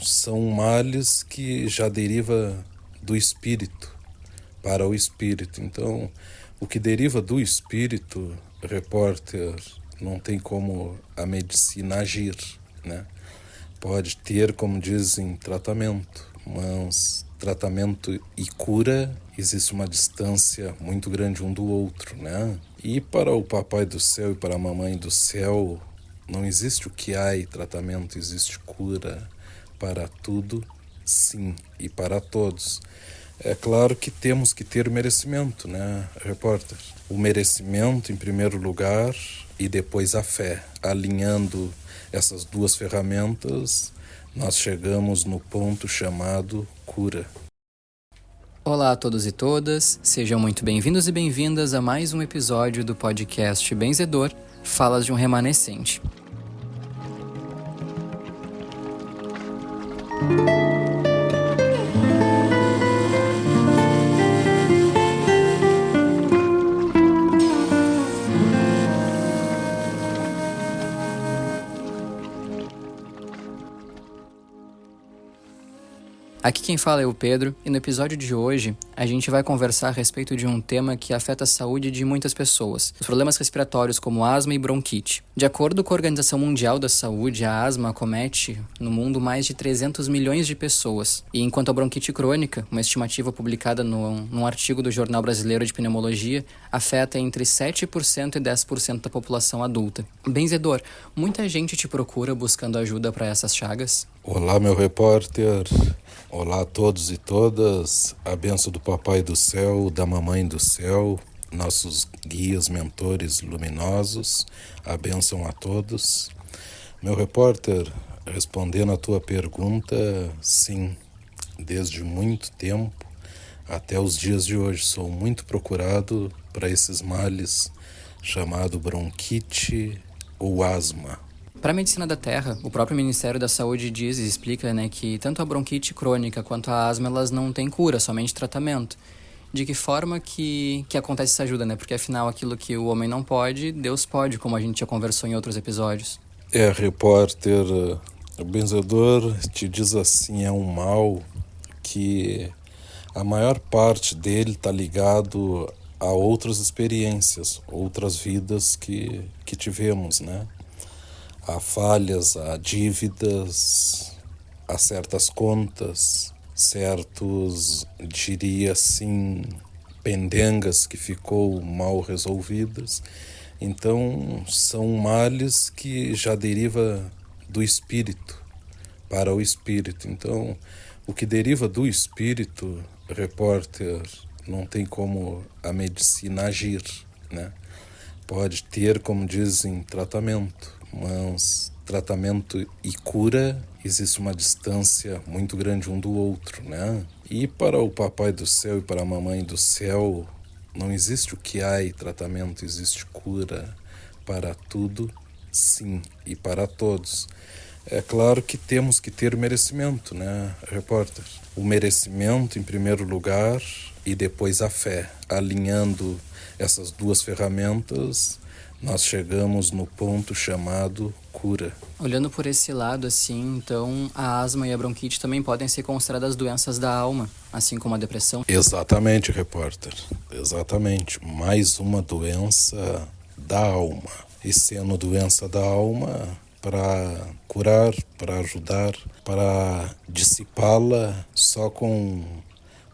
são males que já deriva do espírito para o espírito. Então, o que deriva do espírito, repórter, não tem como a medicina agir, né? Pode ter, como dizem, tratamento, mas tratamento e cura existe uma distância muito grande um do outro, né? E para o Papai do Céu e para a Mamãe do Céu, não existe o que há e tratamento, existe cura para tudo, sim, e para todos. É claro que temos que ter merecimento, né, repórter? O merecimento em primeiro lugar e depois a fé. Alinhando essas duas ferramentas, nós chegamos no ponto chamado cura. Olá a todos e todas, sejam muito bem-vindos e bem-vindas a mais um episódio do podcast Benzedor, Falas de um Remanescente. Aqui quem fala é o Pedro, e no episódio de hoje a gente vai conversar a respeito de um tema que afeta a saúde de muitas pessoas, os problemas respiratórios como asma e bronquite. De acordo com a Organização Mundial da Saúde, a asma acomete no mundo mais de 300 milhões de pessoas, e enquanto a bronquite crônica, uma estimativa publicada num artigo do Jornal Brasileiro de Pneumologia, afeta entre 7% e 10% da população adulta. Benzedor, muita gente te procura buscando ajuda para essas chagas? Olá, meu repórter. Olá a todos e todas. A bênção do Papai do Céu, da Mamãe do Céu, nossos guias, mentores luminosos. A bênção a todos. Meu repórter, respondendo a tua pergunta, sim, desde muito tempo até os dias de hoje sou muito procurado para esses males chamado bronquite ou asma. Para a medicina da Terra, o próprio Ministério da Saúde diz e explica, que tanto a bronquite crônica quanto a asma elas não têm cura, somente tratamento. De que forma que acontece essa ajuda, Porque afinal aquilo que o homem não pode, Deus pode, como a gente já conversou em outros episódios. Repórter, o benzedor te diz assim, é um mal que a maior parte dele está ligado a outras experiências, outras vidas que tivemos, né? Há falhas, há dívidas, há certas contas, certos, diria assim, pendengas que ficou mal resolvidas. Então, são males que já deriva do espírito para o espírito. Então, o que deriva do espírito, repórter, não tem como a medicina agir, né? Pode ter, como dizem, tratamento, mas tratamento e cura existe uma distância muito grande um do outro, né? E para o Papai do Céu e para a Mamãe do Céu, não existe o que há e tratamento, existe cura para tudo, sim, e para todos. É claro que temos que ter merecimento, né, repórter? O merecimento em primeiro lugar e depois a fé. Alinhando essas duas ferramentas, nós chegamos no ponto chamado cura. Olhando por esse lado, assim, então a asma e a bronquite também podem ser consideradas doenças da alma, assim como a depressão? Exatamente, repórter. Exatamente. Mais uma doença da alma. E sendo doença da alma, para curar, para ajudar, para dissipá-la só com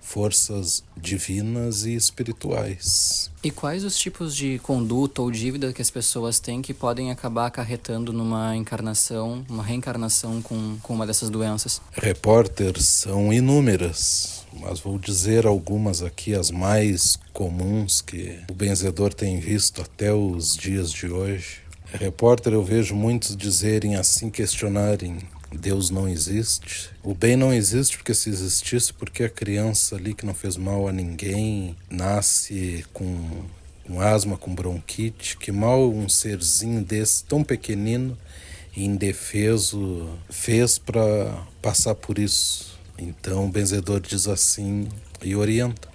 forças divinas e espirituais. E quais os tipos de conduta ou dívida que as pessoas têm que podem acabar acarretando numa encarnação, uma reencarnação com uma dessas doenças? Repórter, são inúmeras, mas vou dizer algumas aqui, as mais comuns que o benzedor tem visto até os dias de hoje. Repórter, eu vejo muitos dizerem assim, questionarem: Deus não existe? O bem não existe porque se existisse, porque a criança ali que não fez mal a ninguém nasce com asma, com bronquite, que mal um serzinho desse tão pequenino e indefeso fez para passar por isso. Então o benzedor diz assim e orienta: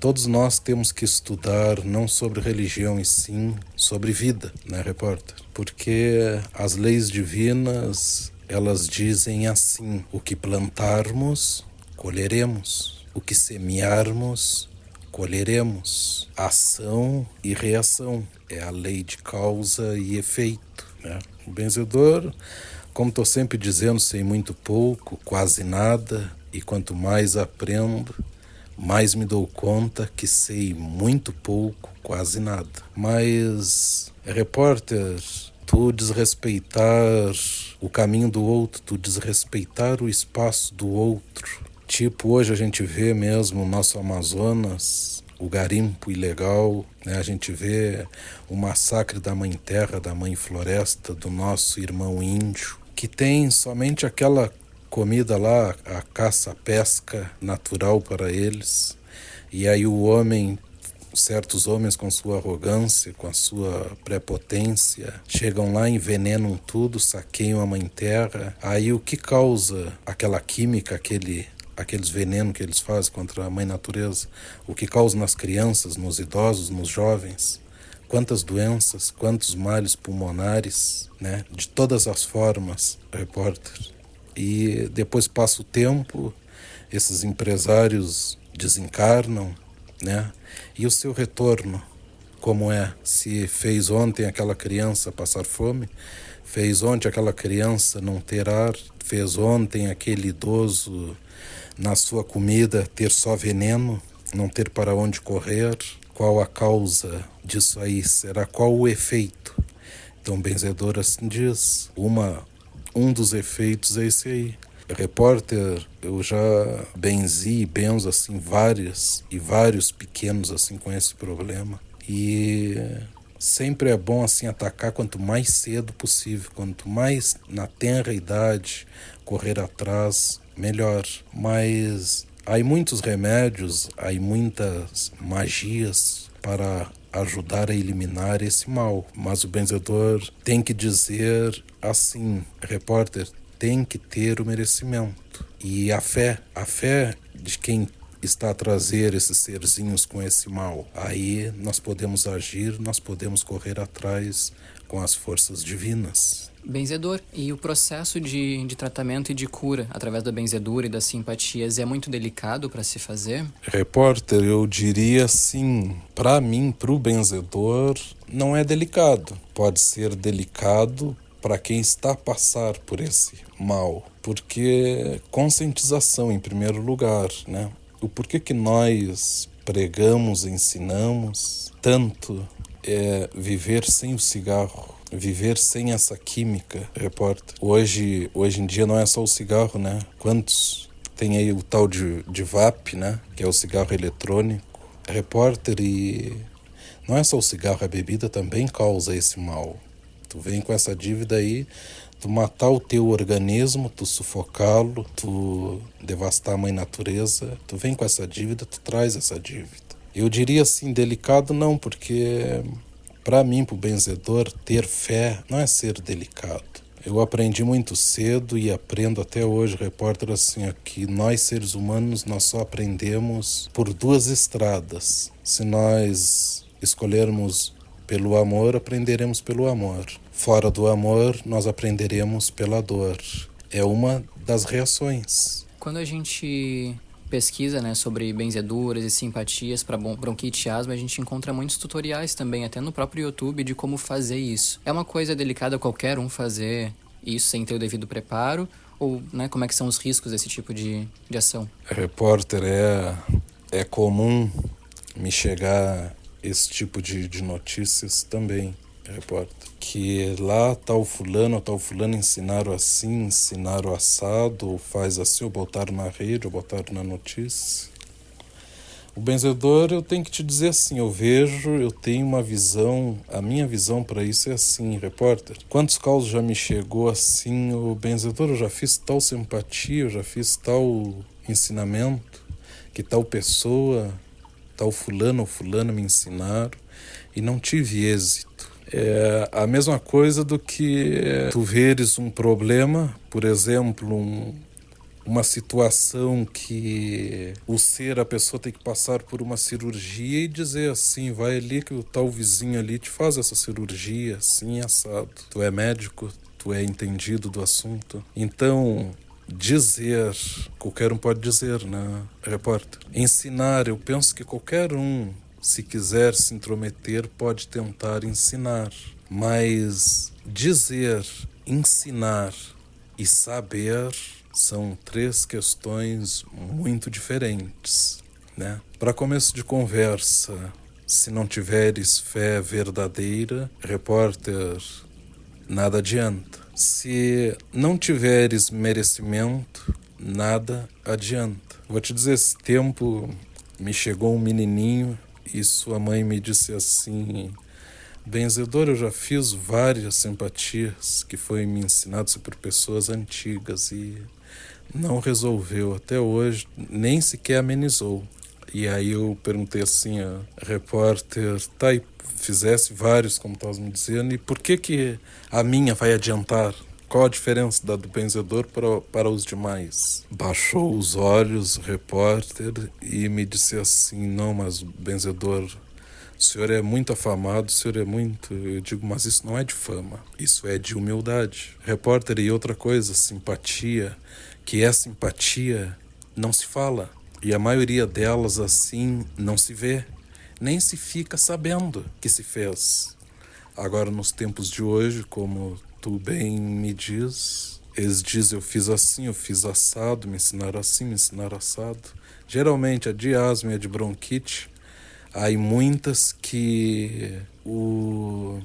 todos nós temos que estudar não sobre religião e sim sobre vida, né, repórter? Porque as leis divinas, elas dizem assim: o que plantarmos, colheremos. O que semearmos, colheremos. Ação e reação. É a lei de causa e efeito, né? O benzedor, como estou sempre dizendo, sei muito pouco, quase nada, e quanto mais aprendo, mais me dou conta que sei muito pouco, quase nada. Mas, repórter, tu desrespeitar o caminho do outro, tu desrespeitar o espaço do outro. Tipo, hoje a gente vê mesmo o nosso Amazonas, o garimpo ilegal, né? A gente vê o massacre da mãe terra, da mãe floresta, do nosso irmão índio, que tem somente aquela comida lá, a caça, a pesca natural para eles. E aí o homem, certos homens com sua arrogância, com a sua prepotência, chegam lá, envenenam tudo, saqueiam a mãe terra. Aí o que causa aquela química, aqueles venenos que eles fazem contra a mãe natureza? O que causa nas crianças, nos idosos, nos jovens? Quantas doenças, quantos males pulmonares, né? De todas as formas, repórter. E depois passa o tempo, esses empresários desencarnam, né? E o seu retorno, como é? Se fez ontem aquela criança passar fome, fez ontem aquela criança não ter ar, fez ontem aquele idoso na sua comida ter só veneno, não ter para onde correr. Qual a causa disso aí? Será qual o efeito? Então, benzedor assim diz, um dos efeitos é esse aí. Repórter, eu já benzi e benzo assim vários pequenos assim com esse problema. E sempre é bom assim atacar quanto mais cedo possível, quanto mais na tenra idade correr atrás, melhor. Mas há muitos remédios, há muitas magias para ajudar a eliminar esse mal. Mas o benzedor tem que dizer assim, repórter, tem que ter o merecimento. E a fé de quem está a trazer esses serzinhos com esse mal. Aí nós podemos agir, nós podemos correr atrás com as forças divinas. Benzedor, e o processo de tratamento e de cura através da benzedura e das simpatias é muito delicado para se fazer? Repórter, eu diria assim, para mim, para o benzedor, não é delicado. Pode ser delicado para quem está a passar por esse mal, porque conscientização em primeiro lugar, né? O porquê que nós pregamos, ensinamos tanto é viver sem o cigarro, viver sem essa química, repórter. Hoje em dia não é só o cigarro, né? Quantos tem aí o tal de vape, né? Que é o cigarro eletrônico. Repórter, e não é só o cigarro, a bebida também causa esse mal. Tu vem com essa dívida aí, tu matar o teu organismo, tu sufocá-lo, tu devastar a mãe natureza, tu vem com essa dívida, tu traz essa dívida. Eu diria assim, delicado não, porque para mim, pro benzedor, ter fé não é ser delicado. Eu aprendi muito cedo e aprendo até hoje, repórter, assim, que nós seres humanos, nós só aprendemos por duas estradas. Se nós escolhermos pelo amor, aprenderemos pelo amor. Fora do amor, nós aprenderemos pela dor. É uma das reações. Quando a gente pesquisa, né, sobre benzeduras e simpatias para bronquite e asma, a gente encontra muitos tutoriais também, até no próprio YouTube, de como fazer isso. É uma coisa delicada qualquer um fazer isso sem ter o devido preparo? Ou, né, como é que são os riscos desse tipo de ação? Repórter, é comum me chegar esse tipo de notícias também, repórter. Que lá tal fulano ensinaram assim, ensinaram assado, ou faz assim, ou botaram na rede, ou botaram na notícia. O benzedor, eu tenho que te dizer assim, eu tenho uma visão, a minha visão para isso é assim, repórter. Quantos casos já me chegou assim, o benzedor, eu já fiz tal simpatia, eu já fiz tal ensinamento, que tal pessoa, tal fulano ou fulano me ensinaram, e não tive êxito. É a mesma coisa do que tu veres um problema, por exemplo, uma situação que a pessoa tem que passar por uma cirurgia e dizer assim, vai ali que o tal vizinho ali te faz essa cirurgia, assim, assado. Tu é médico, tu é entendido do assunto. Então, dizer, qualquer um pode dizer, né, repórter? Ensinar, eu penso que qualquer um, se quiser se intrometer, pode tentar ensinar. Mas dizer, ensinar e saber são três questões muito diferentes, né? Para começo de conversa, se não tiveres fé verdadeira, repórter, nada adianta. Se não tiveres merecimento, nada adianta. Vou te dizer, esse tempo me chegou um menininho e sua mãe me disse assim: benzedor, eu já fiz várias simpatias que foi me ensinado por pessoas antigas e não resolveu até hoje, nem sequer amenizou. E aí eu perguntei assim, repórter, tá, e fizesse vários, como estás me dizendo, e por que a minha vai adiantar? Qual a diferença da do benzedor para os demais? Baixou os olhos, o repórter, e me disse assim, não, mas benzedor, o senhor é muito afamado, o senhor é muito... Eu digo, mas isso não é de fama, isso é de humildade. Repórter, e outra coisa, simpatia, que é simpatia, não se fala. E a maioria delas, assim, não se vê, nem se fica sabendo que se fez. Agora, nos tempos de hoje, como tu bem me diz, eles dizem, eu fiz assim, eu fiz assado, me ensinaram assim, me ensinaram assado. Geralmente, a de asma e a de bronquite, há muitas que o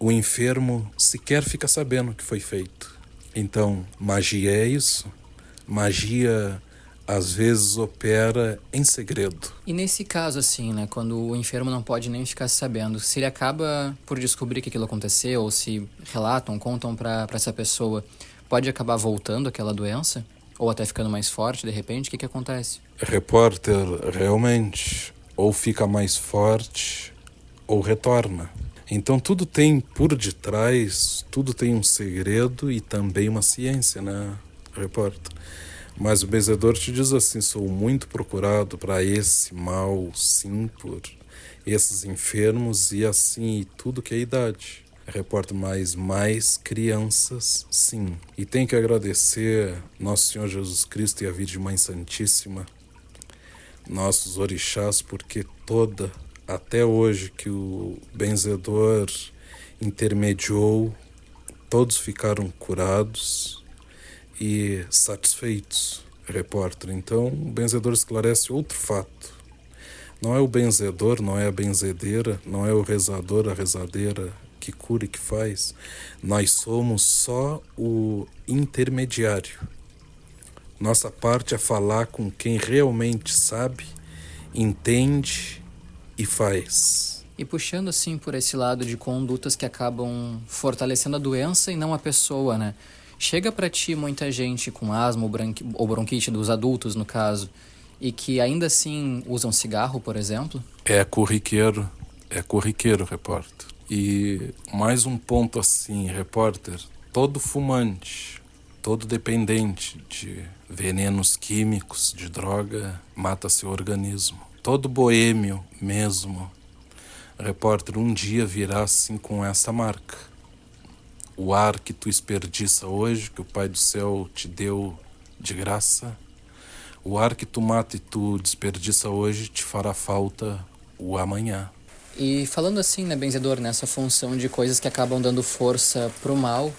enfermo sequer fica sabendo que foi feito. Então, magia é isso. Magia, às vezes, opera em segredo. E nesse caso, assim, né, quando o enfermo não pode nem ficar sabendo, se ele acaba por descobrir que aquilo aconteceu, ou se relatam, contam para essa pessoa, pode acabar voltando aquela doença? Ou até ficando mais forte, de repente? O que acontece? Repórter, realmente, ou fica mais forte, ou retorna. Então tudo tem por detrás, tudo tem um segredo e também uma ciência, né, repórter? Mas o benzedor te diz assim, sou muito procurado para esse mal, sim, por esses enfermos e assim, e tudo que é idade. Repórter, mas mais crianças, sim. E tem que agradecer Nosso Senhor Jesus Cristo e a Virgem Mãe Santíssima, nossos orixás, porque até hoje que o benzedor intermediou, todos ficaram curados e satisfeitos, repórter. Então, o benzedor esclarece outro fato. Não é o benzedor, não é a benzedeira, não é o rezador, a rezadeira que cura e que faz. Nós somos só o intermediário. Nossa parte é falar com quem realmente sabe, entende e faz. E puxando assim por esse lado de condutas que acabam fortalecendo a doença e não a pessoa, né? Chega pra ti muita gente com asma ou bronquite, dos adultos no caso, e que ainda assim usam cigarro, por exemplo? É corriqueiro, repórter. E mais um ponto assim, repórter, todo fumante, todo dependente de venenos químicos, de droga, mata seu organismo. Todo boêmio mesmo, repórter, um dia virá assim com essa marca. O ar que tu esperdiça hoje, que o Pai do Céu te deu de graça, o ar que tu mata e tu desperdiça hoje te fará falta o amanhã. E falando assim, né, benzedor, nessa função de coisas que acabam dando força pro mal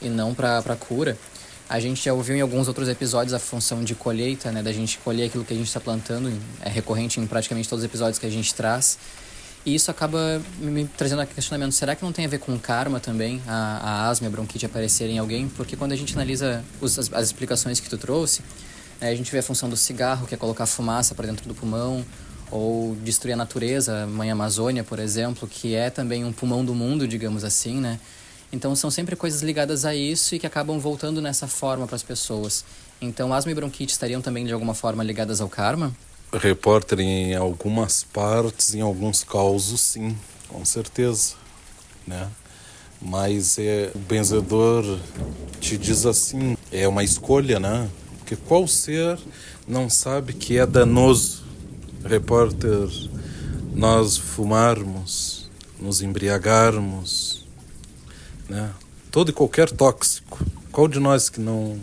e não pra cura, a gente já ouviu em alguns outros episódios a função de colheita, né, da gente colher aquilo que a gente está plantando, é recorrente em praticamente todos os episódios que a gente traz. E isso acaba me trazendo a questionamento, será que não tem a ver com karma também, a asma e a bronquite aparecerem em alguém? Porque quando a gente analisa as explicações que tu trouxe, a gente vê a função do cigarro, que é colocar fumaça para dentro do pulmão, ou destruir a natureza, a Mãe Amazônia, por exemplo, que é também um pulmão do mundo, digamos assim, né? Então são sempre coisas ligadas a isso e que acabam voltando nessa forma para as pessoas. Então asma e bronquite estariam também de alguma forma ligadas ao karma? Repórter, em algumas partes, em alguns causos, sim, com certeza, né? Mas o benzedor te diz assim, é uma escolha, né? Porque qual ser não sabe que é danoso, repórter, nós fumarmos, nos embriagarmos, né? todo e qualquer tóxico. Qual de nós que não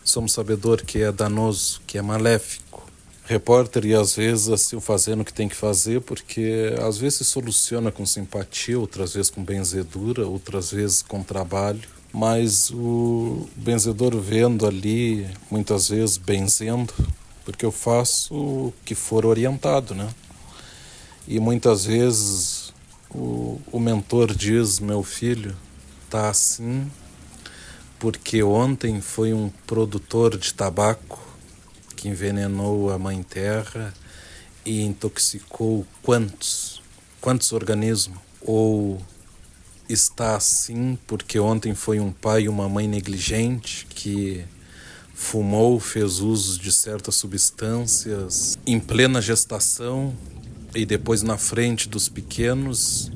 somos sabedor que é danoso, que é maléfico? Repórter, e às vezes assim, fazendo o que tem que fazer, porque às vezes se soluciona com simpatia, outras vezes com benzedura, outras vezes com trabalho. Mas o benzedor vendo ali, muitas vezes benzendo, porque eu faço o que for orientado, né? E muitas vezes o mentor diz, meu filho, tá assim, porque ontem foi um produtor de tabaco que envenenou a mãe terra e intoxicou quantos organismos? Ou está assim porque ontem foi um pai e uma mãe negligente que fumou, fez uso de certas substâncias em plena gestação e depois na frente dos pequenos,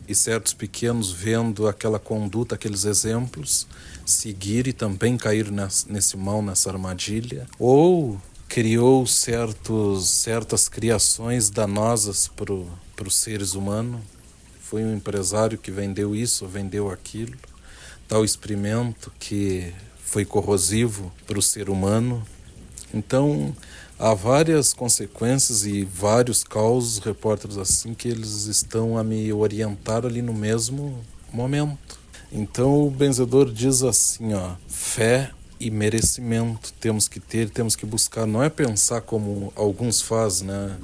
e certos pequenos vendo aquela conduta, aqueles exemplos, seguir e também cair nesse mal, nessa armadilha, ou criou certas criações danosas para os seres humanos. Foi um empresário que vendeu isso, vendeu aquilo, tal experimento que foi corrosivo para o ser humano. Então, há várias consequências e vários causos, repórteres assim, que eles estão a me orientar ali no mesmo momento. Então, o benzedor diz assim, ó, fé e merecimento temos que ter, temos que buscar. Não é pensar como alguns fazem, né?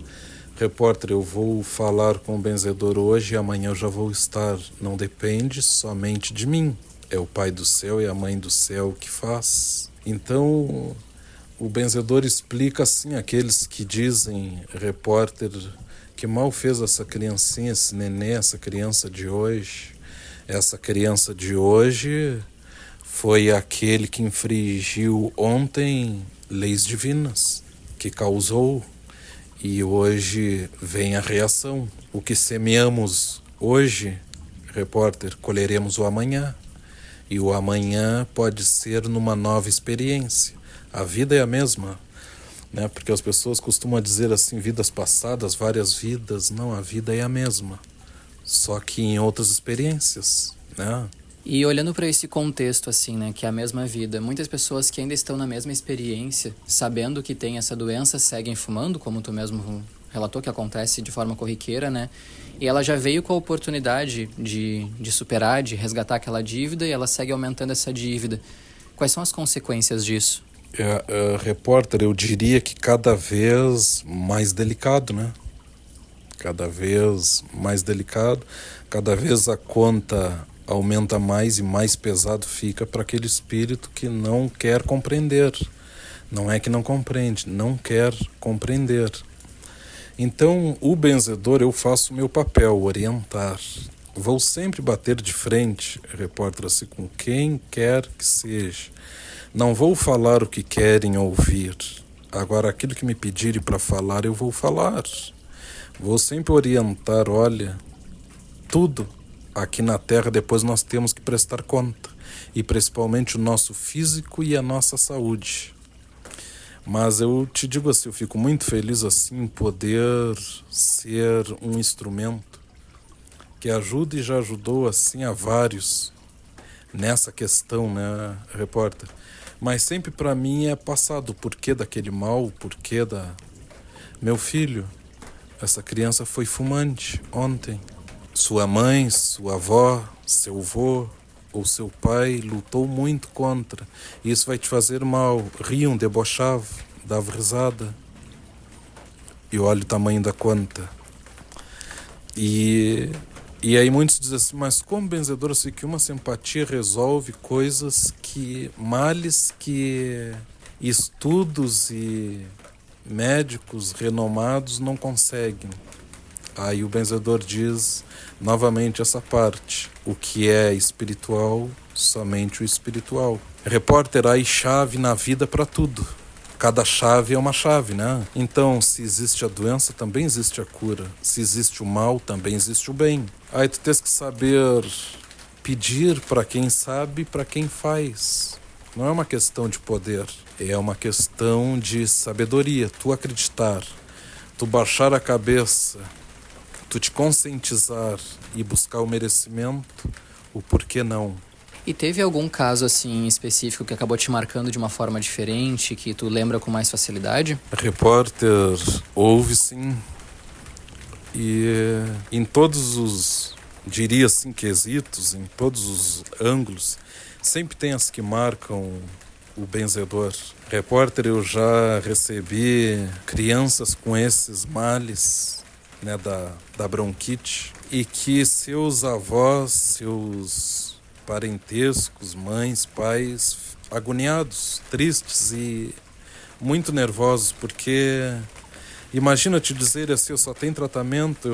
Repórter, eu vou falar com o benzedor hoje e amanhã eu já vou estar. Não depende somente de mim. É o Pai do Céu e a Mãe do Céu que faz. Então, o benzedor explica assim, aqueles que dizem, repórter, que mal fez essa criancinha, esse nenê, essa criança de hoje. Essa criança de hoje foi aquele que infringiu ontem leis divinas, que causou, e hoje vem a reação. O que semeamos hoje, repórter, colheremos o amanhã. E o amanhã pode ser numa nova experiência. A vida é a mesma, né? Porque as pessoas costumam dizer assim, vidas passadas, várias vidas. Não, a vida é a mesma, só que em outras experiências, né? E olhando para esse contexto, assim, né, que é a mesma vida, muitas pessoas que ainda estão na mesma experiência, sabendo que tem essa doença, seguem fumando, como tu mesmo relatou que acontece de forma corriqueira, né? E ela já veio com a oportunidade de superar, de resgatar aquela dívida, e ela segue aumentando essa dívida. Quais são as consequências disso? Repórter, eu diria que cada vez mais delicado, né? Cada vez mais delicado, cada vez a conta aumenta mais e mais pesado fica para aquele espírito que não quer compreender. Não é que não compreende, não quer compreender. Então, o benzedor, eu faço o meu papel, orientar. Vou sempre bater de frente, repórter, assim, com quem quer que seja. Não vou falar o que querem ouvir. Agora, aquilo que me pedirem para falar, eu vou falar. Vou sempre orientar, olha, tudo aqui na Terra depois nós temos que prestar conta. E principalmente o nosso físico e a nossa saúde. Mas eu te digo assim, eu fico muito feliz assim em poder ser um instrumento que ajuda e já ajudou assim a vários nessa questão, né, repórter? Mas sempre para mim é passado o porquê daquele mal, o porquê da... Meu filho, essa criança foi fumante ontem. Sua mãe, sua avó, seu avô ou seu pai lutou muito contra. Isso vai te fazer mal. Riam, debochavam, davam risada. E olha o tamanho da conta. E aí muitos dizem assim, mas como benzedor, eu sei que uma simpatia resolve coisas que, males que estudos e médicos renomados não conseguem. Aí o benzedor diz novamente essa parte, o que é espiritual, somente o espiritual. Repórter, aí chave na vida para tudo. Cada chave é uma chave, né? Então, se existe a doença, também existe a cura. Se existe o mal, também existe o bem. Aí tu tens que saber pedir para quem sabe, para quem faz. Não é uma questão de poder, é uma questão de sabedoria. Tu acreditar, tu baixar a cabeça, tu te conscientizar e buscar o merecimento, o porquê não. E teve algum caso assim específico que acabou te marcando de uma forma diferente, que tu lembra com mais facilidade? Repórter, houve sim. E em todos os, diria assim, quesitos, em todos os ângulos, sempre tem as que marcam o benzedor. Repórter, eu já recebi crianças com esses males, né, da bronquite, e que seus avós, seus parentescos, mães, pais, agoniados, tristes e muito nervosos, porque imagina te dizer assim, eu só tenho tratamento,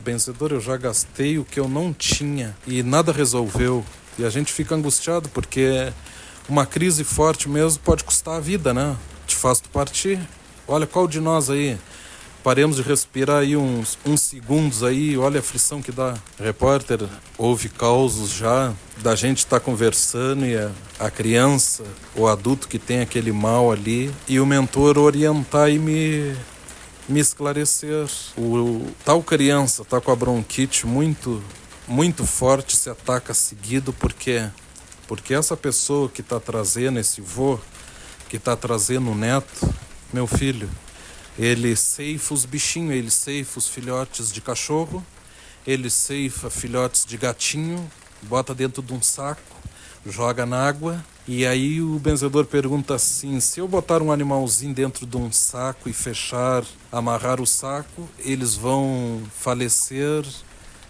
benzedor, eu já gastei o que eu não tinha e nada resolveu. E a gente fica angustiado porque uma crise forte mesmo pode custar a vida, né? Te faz tu partir. Olha, qual de nós aí? Paremos de respirar aí uns segundos aí, olha a aflição que dá. Repórter, houve causos já da gente estar conversando e a criança, o adulto que tem aquele mal ali, e o mentor orientar e me esclarecer. Tal criança tá com a bronquite muito, muito forte, se ataca seguido, porque essa pessoa que está trazendo esse vô, que está trazendo o neto, meu filho, ele ceifa os bichinhos, ele ceifa os filhotes de cachorro, ele ceifa filhotes de gatinho, bota dentro de um saco, joga na água, e aí o benzedor pergunta assim, se eu botar um animalzinho dentro de um saco e fechar, amarrar o saco, eles vão falecer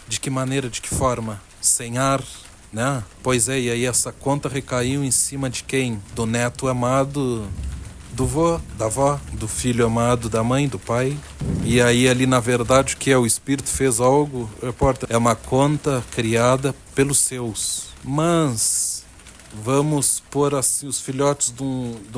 de que maneira, de que forma? Sem ar, né? Pois é, e aí essa conta recaiu em cima de quem? Do neto amado do vô, da avó, do filho amado da mãe, do pai. E aí ali na verdade o que é? O espírito fez algo, repórter, é uma conta criada pelos seus. Mas vamos pôr assim, os filhotes de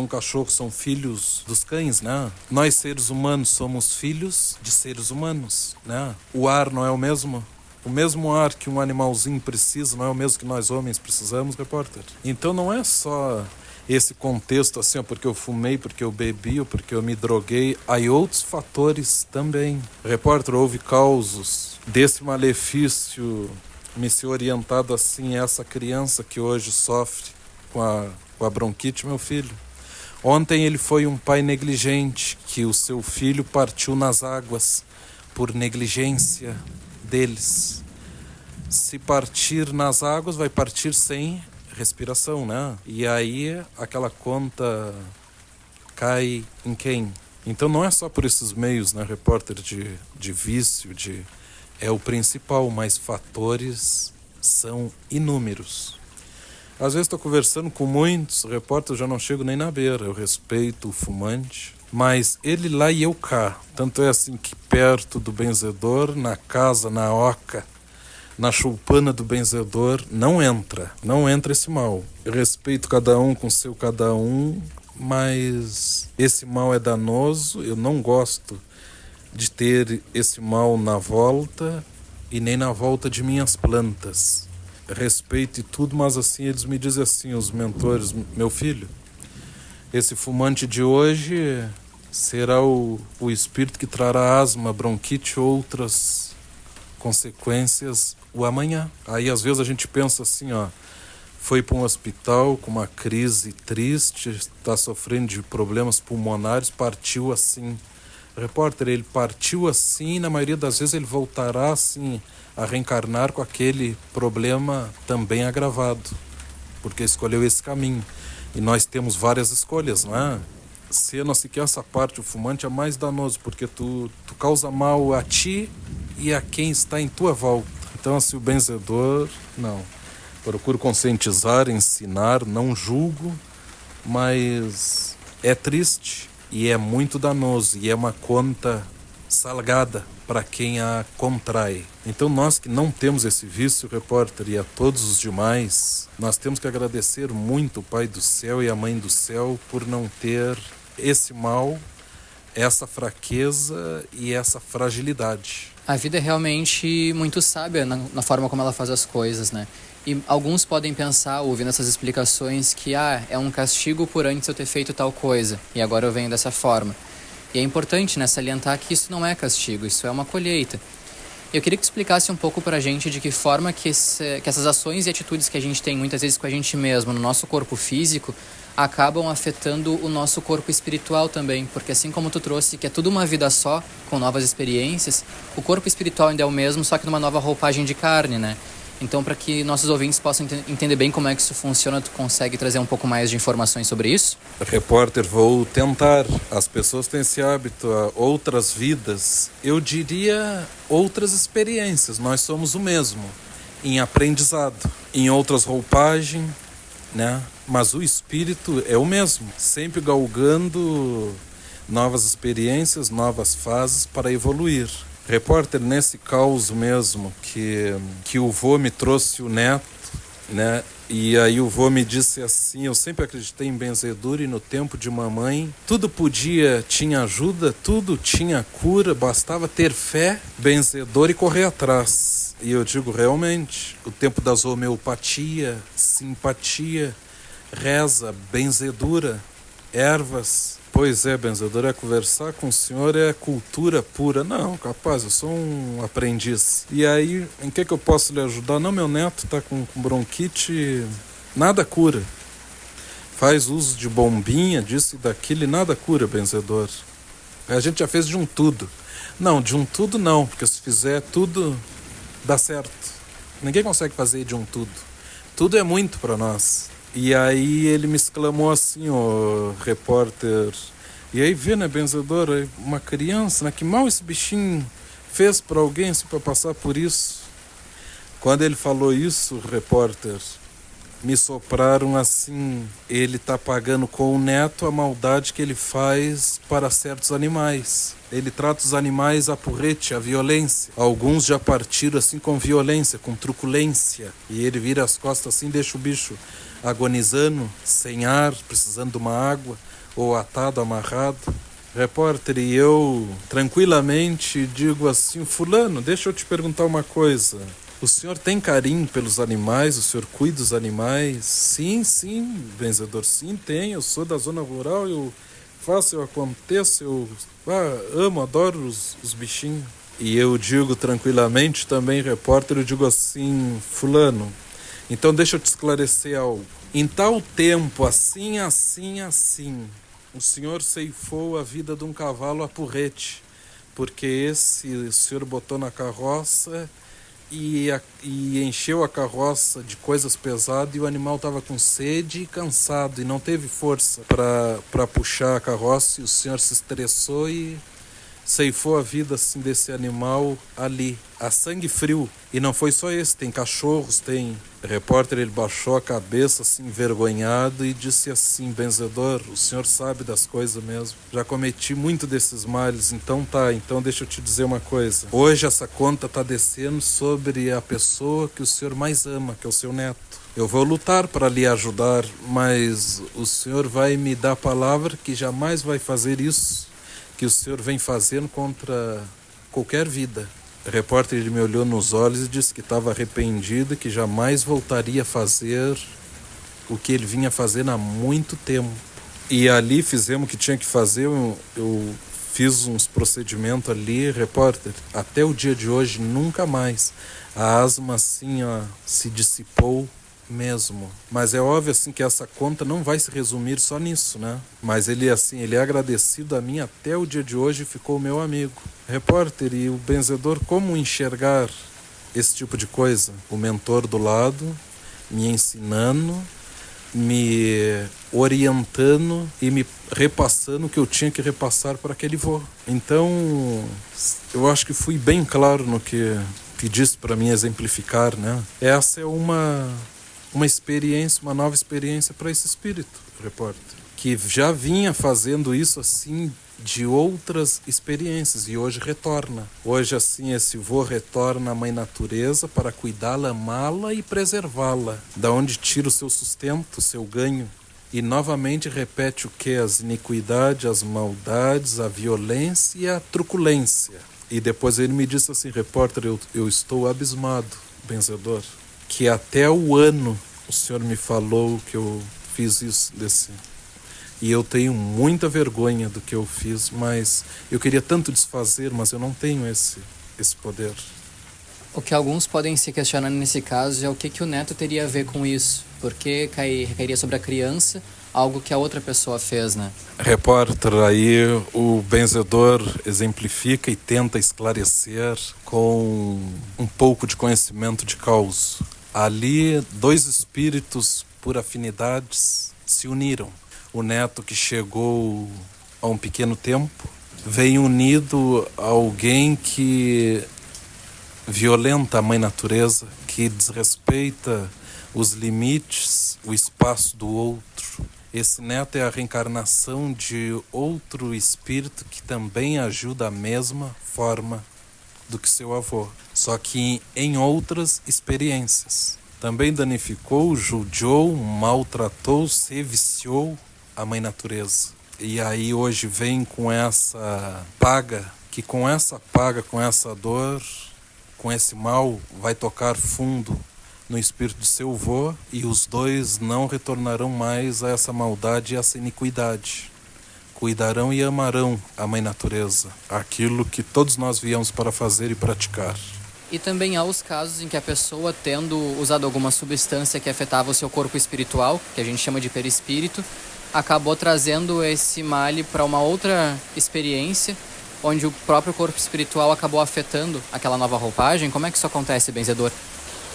um cachorro são filhos dos cães, né? Nós seres humanos somos filhos de seres humanos, né? O ar não é o mesmo? O mesmo ar que um animalzinho precisa não é o mesmo que nós homens precisamos, repórter? Então não é só esse contexto assim, ó, porque eu fumei, porque eu bebi, ou porque eu me droguei. Há outros fatores também. Repórter, houve causos desse malefício me ser orientado assim, essa criança que hoje sofre com a bronquite, meu filho. Ontem ele foi um pai negligente, que o seu filho partiu nas águas por negligência deles. Se partir nas águas, vai partir sem respiração, né? E aí aquela conta cai em quem? Então não é só por esses meios, né, repórter, de vício, é o principal, mas fatores são inúmeros. Às vezes estou conversando com muitos, repórter, eu já não chego nem na beira, eu respeito o fumante, mas ele lá e eu cá. Tanto é assim que perto do benzedor, na casa, na oca, na choupana do benzedor, não entra esse mal. Eu respeito cada um com seu cada um, mas esse mal é danoso, eu não gosto de ter esse mal na volta e nem na volta de minhas plantas. Respeito e tudo, mas assim eles me dizem assim, os mentores, meu filho, esse fumante de hoje será o espírito que trará asma, bronquite, outras consequências o amanhã. Aí às vezes a gente pensa assim, ó, foi para um hospital com uma crise triste, está sofrendo de problemas pulmonares, partiu assim. Repórter, ele partiu assim, na maioria das vezes ele voltará assim a reencarnar com aquele problema também agravado, porque escolheu esse caminho. E nós temos várias escolhas, não é? Não se quer essa parte, o fumante é mais danoso, porque tu causa mal a ti e a quem está em tua volta. Então, assim, o benzedor, não. Procuro conscientizar, ensinar, não julgo, mas é triste e é muito danoso e é uma conta salgada para quem a contrai. Então nós que não temos esse vício, repórter, e a todos os demais, nós temos que agradecer muito o Pai do Céu e a Mãe do Céu por não ter esse mal, essa fraqueza e essa fragilidade. A vida é realmente muito sábia na forma como ela faz as coisas, né? E alguns podem pensar, ouvindo essas explicações, que é um castigo por antes eu ter feito tal coisa, e agora eu venho dessa forma. E é importante, né, salientar que isso não é castigo, isso é uma colheita. Eu queria que tu explicasse um pouco pra gente de que forma que essas ações e atitudes que a gente tem muitas vezes com a gente mesmo, no nosso corpo físico, acabam afetando o nosso corpo espiritual também. Porque assim como tu trouxe que é tudo uma vida só, com novas experiências, o corpo espiritual ainda é o mesmo, só que numa nova roupagem de carne, né? Então, para que nossos ouvintes possam entender bem como é que isso funciona, tu consegue trazer um pouco mais de informações sobre isso? Repórter, vou tentar. As pessoas têm esse hábito a outras vidas. Eu diria outras experiências. Nós somos o mesmo. Em aprendizado, em outras roupagens, né? Mas o espírito é o mesmo. Sempre galgando novas experiências, novas fases para evoluir. Repórter, nesse caos mesmo que o vô me trouxe o neto, né? E aí o vô me disse assim, eu sempre acreditei em benzedura e no tempo de mamãe tudo podia, tinha ajuda, tudo tinha cura, bastava ter fé, benzedor e correr atrás. E eu digo realmente, o tempo das homeopatia, simpatia, reza, benzedura, ervas. Pois é, benzedor, é conversar com o senhor é cultura pura. Não, capaz, eu sou um aprendiz. E aí, em que eu posso lhe ajudar? Não, meu neto tá com bronquite, nada cura. Faz uso de bombinha, disso e daquilo, e nada cura, benzedor. A gente já fez de um tudo. Não, de um tudo não, porque se fizer tudo, dá certo. Ninguém consegue fazer de um tudo. Tudo é muito para nós. E aí ele me exclamou assim, o repórter, e aí vê, né, benzedor, uma criança, né, que mal esse bichinho fez para alguém, assim, para passar por isso. Quando ele falou isso, repórter, me sopraram assim, ele tá pagando com o neto a maldade que ele faz para certos animais. Ele trata os animais a porrete, a violência. Alguns já partiram assim com violência, com truculência. E ele vira as costas assim, deixa o bicho agonizando, sem ar, precisando de uma água, ou atado, amarrado. Repórter, e eu tranquilamente digo assim, fulano, deixa eu te perguntar uma coisa. O senhor tem carinho pelos animais? O senhor cuida dos animais? Sim, benzedor, sim, tenho. Eu sou da zona rural, eu faço, eu aconteço, eu amo, adoro os bichinhos. E eu digo tranquilamente também, repórter, eu digo assim, fulano, então deixa eu te esclarecer algo. Em tal tempo, assim, o senhor ceifou a vida de um cavalo a porrete, porque esse o senhor botou na carroça e encheu a carroça de coisas pesadas e o animal estava com sede e cansado e não teve força para puxar a carroça e o senhor se estressou e ceifou a vida assim desse animal ali, a sangue frio. E não foi só esse, tem cachorros, tem... O repórter, ele baixou a cabeça assim, envergonhado, e disse assim, benzedor, o senhor sabe das coisas mesmo. Já cometi muito desses males, então deixa eu te dizer uma coisa. Hoje essa conta tá descendo sobre a pessoa que o senhor mais ama, que é o seu neto. Eu vou lutar para lhe ajudar, mas o senhor vai me dar a palavra que jamais vai fazer isso que o senhor vem fazendo contra qualquer vida. O repórter, ele me olhou nos olhos e disse que estava arrependido, que jamais voltaria a fazer o que ele vinha fazendo há muito tempo. E ali fizemos o que tinha que fazer, eu fiz uns procedimentos ali, repórter, até o dia de hoje nunca mais. A asma assim, se dissipou mesmo. Mas é óbvio assim que essa conta não vai se resumir só nisso, né? Mas ele assim, ele é agradecido a mim até o dia de hoje e ficou meu amigo. Repórter, e o benzedor, como enxergar esse tipo de coisa? O mentor do lado, me ensinando, me orientando e me repassando o que eu tinha que repassar para aquele vô. Então, eu acho que fui bem claro no que pedisse para mim exemplificar, né? Essa é uma experiência, uma nova experiência para esse espírito, repórter, que já vinha fazendo isso assim de outras experiências e hoje retorna. Hoje assim esse vô retorna à mãe natureza para cuidá-la, amá-la e preservá-la, da onde tira o seu sustento, o seu ganho. E novamente repete o que? As iniquidades, as maldades, a violência e a truculência. E depois ele me disse assim, repórter, eu estou abismado, benzedor, que até o ano o senhor me falou que eu fiz isso desse. E eu tenho muita vergonha do que eu fiz, mas eu queria tanto desfazer, mas eu não tenho esse poder. O que alguns podem se questionar nesse caso é o que o neto teria a ver com isso. Por que recairia sobre a criança algo que a outra pessoa fez, né? Repórter, aí o benzedor exemplifica e tenta esclarecer com um pouco de conhecimento de causa. Ali, dois espíritos por afinidades se uniram. O neto que chegou há um pequeno tempo vem unido a alguém que violenta a mãe natureza, que desrespeita os limites, o espaço do outro. Esse neto é a reencarnação de outro espírito que também ajuda a mesma forma do que seu avô, só que em outras experiências. Também danificou, judiou, maltratou, se viciou a mãe natureza. E aí hoje vem com essa paga, que com essa paga, com essa dor, com esse mal, vai tocar fundo no espírito de seu avô, e os dois não retornarão mais a essa maldade e essa iniquidade. Cuidarão e amarão a mãe natureza, aquilo que todos nós viemos para fazer e praticar. E também há os casos em que a pessoa, tendo usado alguma substância que afetava o seu corpo espiritual, que a gente chama de perispírito, acabou trazendo esse mal para uma outra experiência, onde o próprio corpo espiritual acabou afetando aquela nova roupagem. Como é que isso acontece, benzedor?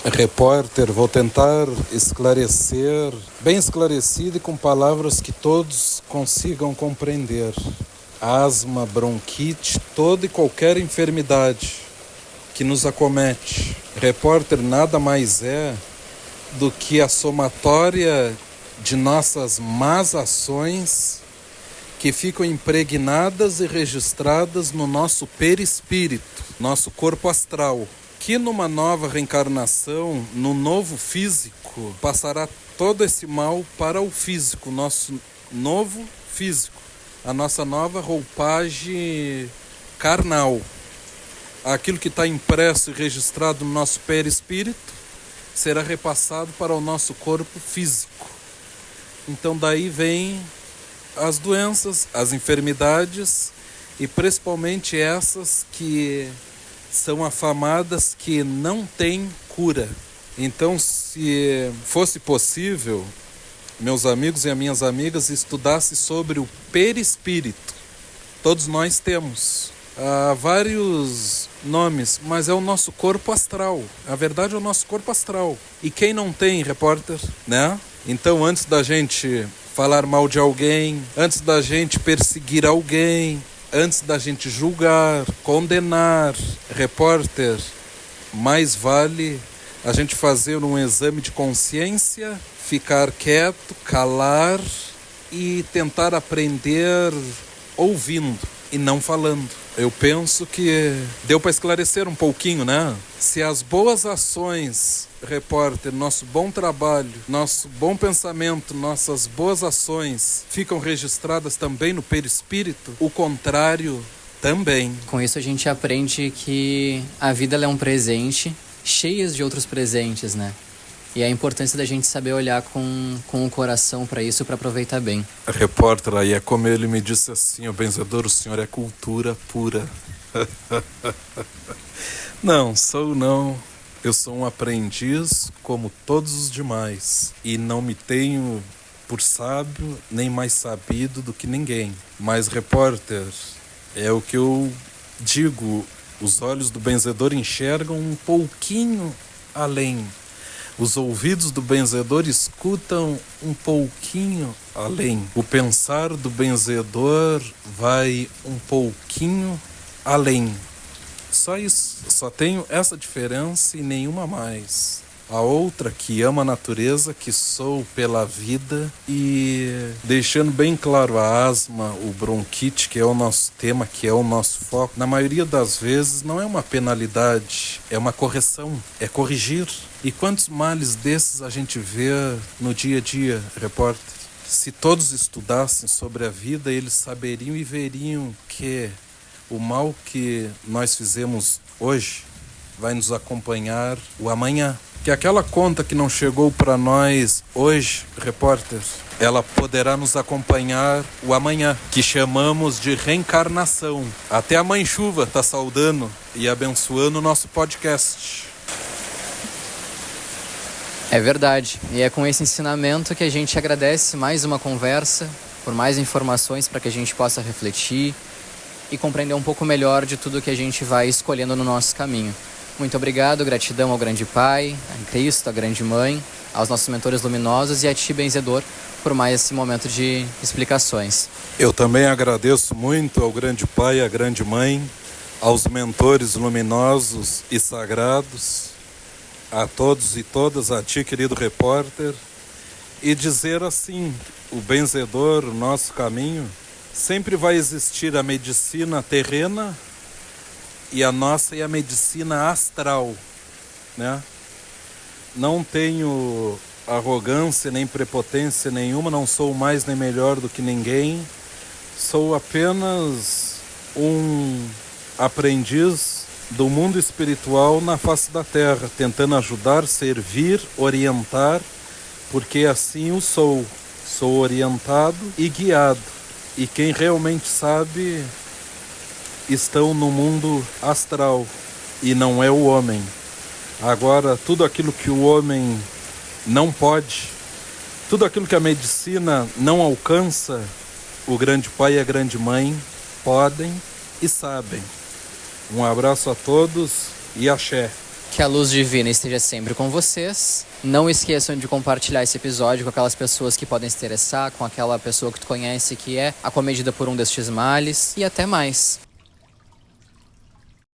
Repórter, vou tentar esclarecer, bem esclarecido e com palavras que todos consigam compreender. Asma, bronquite, toda e qualquer enfermidade que nos acomete. Repórter, nada mais é do que a somatória de nossas más ações que ficam impregnadas e registradas no nosso perispírito, nosso corpo astral, que numa nova reencarnação, no novo físico, passará todo esse mal para o físico, nosso novo físico, a nossa nova roupagem carnal. Aquilo que está impresso e registrado no nosso perispírito será repassado para o nosso corpo físico. Então daí vem as doenças, as enfermidades, e principalmente essas que são afamadas que não têm cura. Então, se fosse possível, meus amigos e as minhas amigas estudassem sobre o perispírito. Todos nós temos vários nomes, mas é o nosso corpo astral. A verdade é o nosso corpo astral. E quem não tem, repórter, né? Então, antes da gente falar mal de alguém, antes da gente perseguir alguém, antes da gente julgar, condenar, repórter, mais vale a gente fazer um exame de consciência, ficar quieto, calar e tentar aprender ouvindo e não falando. Eu penso que deu para esclarecer um pouquinho, né? Se as boas ações, repórter, nosso bom trabalho, nosso bom pensamento, nossas boas ações ficam registradas também no perispírito, o contrário também. Com isso a gente aprende que a vida ela é um presente, cheio de outros presentes, né? E a importância da gente saber olhar com o coração para isso, para aproveitar bem. Repórter, aí é como ele me disse assim, o benzedor, o senhor é cultura pura. Não, eu sou um aprendiz como todos os demais, e não me tenho por sábio nem mais sabido do que ninguém. Mas, repórter, é o que eu digo, os olhos do benzedor enxergam um pouquinho além. Os ouvidos do benzedor escutam um pouquinho além. O pensar do benzedor vai um pouquinho além. Só isso. Só tenho essa diferença e nenhuma mais. A outra que ama a natureza, que sou pela vida, e deixando bem claro a asma, o bronquite, que é o nosso tema, que é o nosso foco, na maioria das vezes não é uma penalidade, é uma correção, é corrigir. E quantos males desses a gente vê no dia a dia, repórter? Se todos estudassem sobre a vida, eles saberiam e veriam que o mal que nós fizemos hoje vai nos acompanhar o amanhã. Que aquela conta que não chegou para nós hoje, repórter, ela poderá nos acompanhar o amanhã, que chamamos de reencarnação. Até a Mãe Chuva está saudando e abençoando o nosso podcast. É verdade. E é com esse ensinamento que a gente agradece mais uma conversa, por mais informações para que a gente possa refletir e compreender um pouco melhor de tudo que a gente vai escolhendo no nosso caminho. Muito obrigado, gratidão ao Grande Pai, a Cristo, a Grande Mãe, aos nossos mentores luminosos e a Ti, benzedor, por mais esse momento de explicações. Eu também agradeço muito ao Grande Pai e à Grande Mãe, aos mentores luminosos e sagrados, a todos e todas, a Ti, querido repórter, e dizer assim, o benzedor, o nosso caminho, sempre vai existir a medicina terrena e a nossa é a medicina astral, né? Não tenho arrogância nem prepotência nenhuma, não sou mais nem melhor do que ninguém, sou apenas um aprendiz do mundo espiritual na face da terra, tentando ajudar, servir, orientar, porque assim o sou orientado e guiado, e quem realmente sabe estão no mundo astral e não é o homem. Agora, tudo aquilo que o homem não pode, tudo aquilo que a medicina não alcança, o Grande Pai e a Grande Mãe podem e sabem. Um abraço a todos e axé. Que a luz divina esteja sempre com vocês. Não esqueçam de compartilhar esse episódio com aquelas pessoas que podem se interessar, com aquela pessoa que tu conhece que é acometida por um destes males. E até mais.